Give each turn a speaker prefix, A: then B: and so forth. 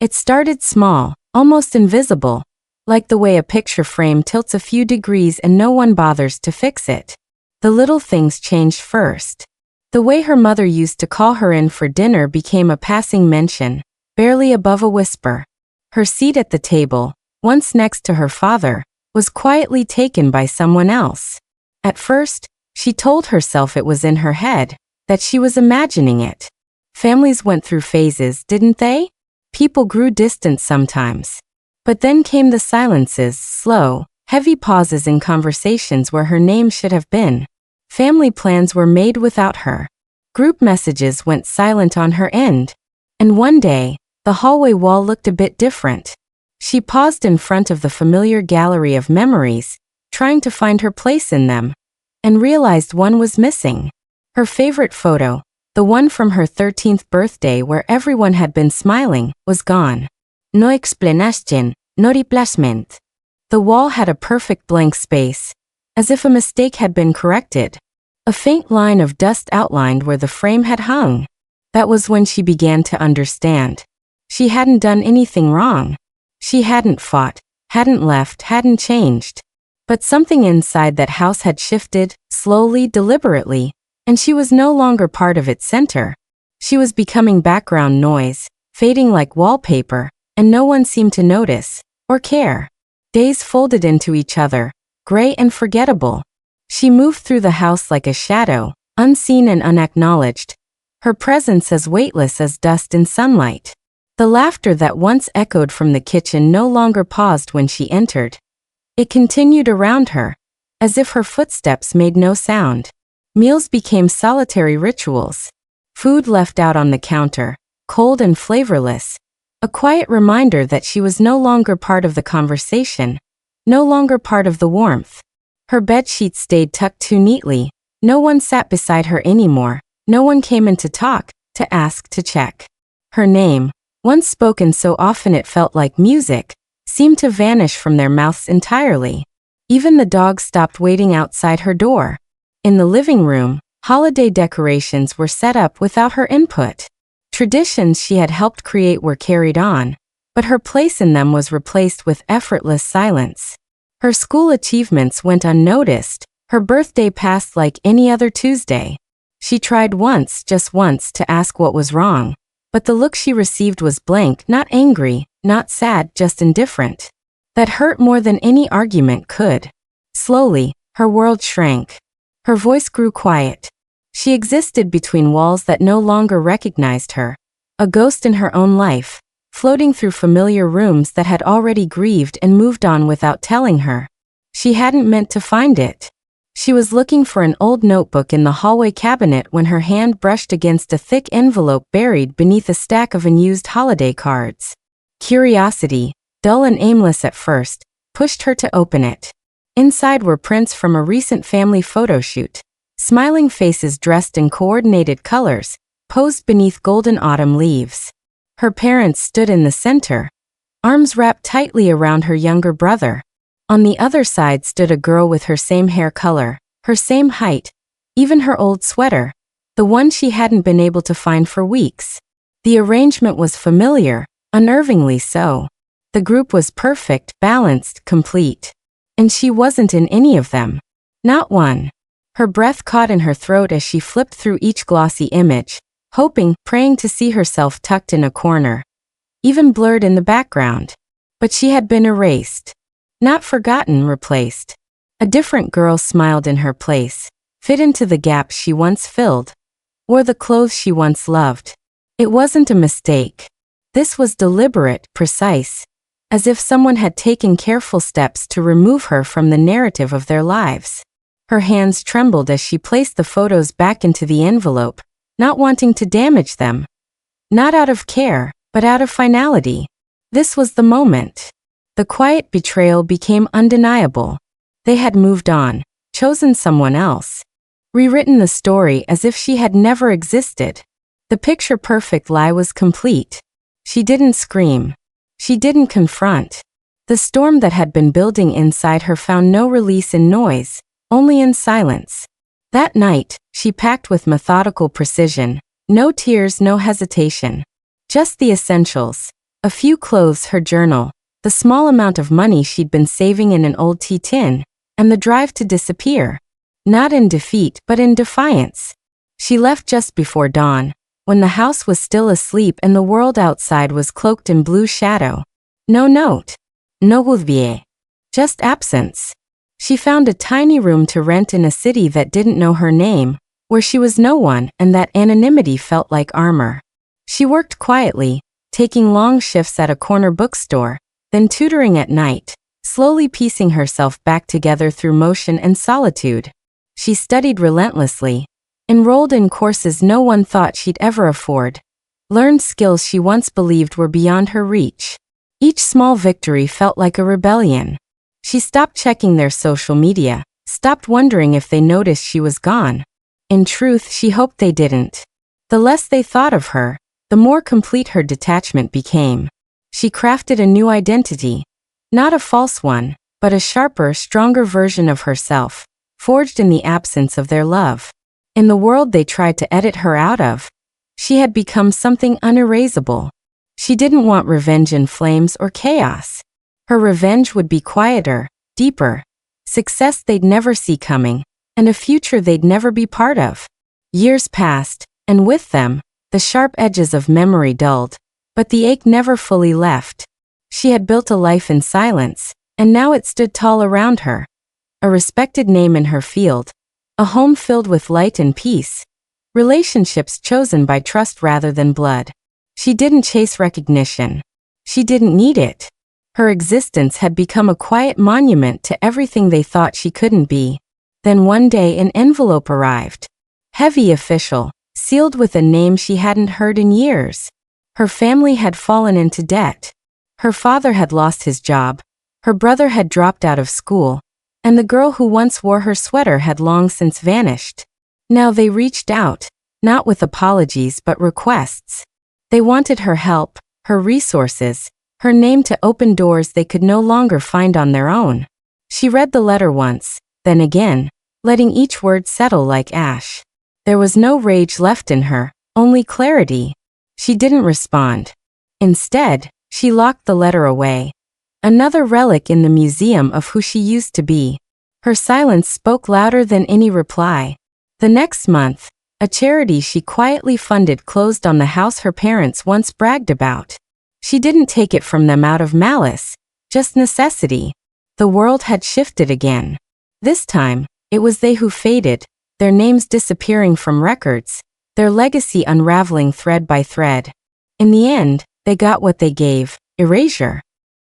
A: It started small, almost invisible, like the way a picture frame tilts a few degrees and no one bothers to fix it. The little things changed first. The way her mother used to call her in for dinner became a passing mention, barely above a whisper. Her seat at the table, once next to her father, was quietly taken by someone else. At first, she told herself it was in her head, that she was imagining it. Families went through phases, didn't they? People grew distant sometimes. But then came the silences, slow, heavy pauses in conversations where her name should have been. Family plans were made without her. Group messages went silent on her end. And one day, the hallway wall looked a bit different. She paused in front of the familiar gallery of memories, trying to find her place in them, and realized one was missing. Her favorite photo, the one from her 13th birthday where everyone had been smiling, was gone. No explanation, no replacement. The wall had a perfect blank space, as if a mistake had been corrected. A faint line of dust outlined where the frame had hung. That was when she began to understand. She hadn't done anything wrong. She hadn't fought, hadn't left, hadn't changed. But something inside that house had shifted, slowly, deliberately, and she was no longer part of its center. She was becoming background noise, fading like wallpaper, and no one seemed to notice, or care. Days folded into each other, gray and forgettable. She moved through the house like a shadow, unseen and unacknowledged, her presence as weightless as dust in sunlight. The laughter that once echoed from the kitchen no longer paused when she entered. It continued around her, as if her footsteps made no sound. Meals became solitary rituals. Food left out on the counter, cold and flavorless. A quiet reminder that she was no longer part of the conversation, no longer part of the warmth. Her bedsheets stayed tucked too neatly. No one sat beside her anymore. No one came in to talk, to ask, to check. Her name, once spoken so often it felt like music, seemed to vanish from their mouths entirely. Even the dog stopped waiting outside her door. In the living room, holiday decorations were set up without her input. Traditions she had helped create were carried on, but her place in them was replaced with effortless silence. Her school achievements went unnoticed. Her birthday passed like any other Tuesday. She tried once, just once, to ask what was wrong, but the look she received was blank, not angry, not sad, just indifferent. That hurt more than any argument could. Slowly, her world shrank. Her voice grew quiet. She existed between walls that no longer recognized her, a ghost in her own life, floating through familiar rooms that had already grieved and moved on without telling her. She hadn't meant to find it. She was looking for an old notebook in the hallway cabinet when her hand brushed against a thick envelope buried beneath a stack of unused holiday cards. Curiosity, dull and aimless at first, pushed her to open it. Inside were prints from a recent family photo shoot. Smiling faces dressed in coordinated colors, posed beneath golden autumn leaves. Her parents stood in the center, arms wrapped tightly around her younger brother. On the other side stood a girl with her same hair color, her same height, even her old sweater, the one she hadn't been able to find for weeks. The arrangement was familiar, unnervingly so. The group was perfect, balanced, complete. And she wasn't in any of them. Not one. Her breath caught in her throat as she flipped through each glossy image, hoping, praying to see herself tucked in a corner, even blurred in the background. But she had been erased. Not forgotten, replaced. A different girl smiled in her place, fit into the gaps she once filled, wore the clothes she once loved. It wasn't a mistake. This was deliberate, precise, as if someone had taken careful steps to remove her from the narrative of their lives. Her hands trembled as she placed the photos back into the envelope, not wanting to damage them. Not out of care, but out of finality. This was the moment. The quiet betrayal became undeniable. They had moved on, chosen someone else, rewritten the story as if she had never existed. The picture-perfect lie was complete. She didn't scream. She didn't confront. The storm that had been building inside her found no release in noise, only in silence. That night, she packed with methodical precision. No tears, no hesitation. Just the essentials. A few clothes, her journal, the small amount of money she'd been saving in an old tea tin, and the drive to disappear. Not in defeat, but in defiance. She left just before dawn, when the house was still asleep and the world outside was cloaked in blue shadow. No note. No courrier. Just absence. She found a tiny room to rent in a city that didn't know her name, where she was no one, and that anonymity felt like armor. She worked quietly, taking long shifts at a corner bookstore, then tutoring at night, slowly piecing herself back together through motion and solitude. She studied relentlessly, enrolled in courses no one thought she'd ever afford, learned skills she once believed were beyond her reach. Each small victory felt like a rebellion. She stopped checking their social media, stopped wondering if they noticed she was gone. In truth, she hoped they didn't. The less they thought of her, the more complete her detachment became. She crafted a new identity, not a false one, but a sharper, stronger version of herself, forged in the absence of their love. In the world they tried to edit her out of, she had become something unerasable. She didn't want revenge in flames or chaos. Her revenge would be quieter, deeper, success they'd never see coming, and a future they'd never be part of. Years passed, and with them, the sharp edges of memory dulled, but the ache never fully left. She had built a life in silence, and now it stood tall around her. A respected name in her field, a home filled with light and peace, relationships chosen by trust rather than blood. She didn't chase recognition. She didn't need it. Her existence had become a quiet monument to everything they thought she couldn't be. Then one day an envelope arrived. Heavy, official, sealed with a name she hadn't heard in years. Her family had fallen into debt. Her father had lost his job. Her brother had dropped out of school. And the girl who once wore her sweater had long since vanished. Now they reached out, not with apologies but requests. They wanted her help, her resources, her name to open doors they could no longer find on their own. She read the letter once, then again, letting each word settle like ash. There was no rage left in her, only clarity. She didn't respond. Instead, she locked the letter away. Another relic in the museum of who she used to be. Her silence spoke louder than any reply. The next month, a charity she quietly funded closed on the house her parents once bragged about. She didn't take it from them out of malice, just necessity. The world had shifted again. This time, it was they who faded, their names disappearing from records, their legacy unraveling thread by thread. In the end, they got what they gave, erasure.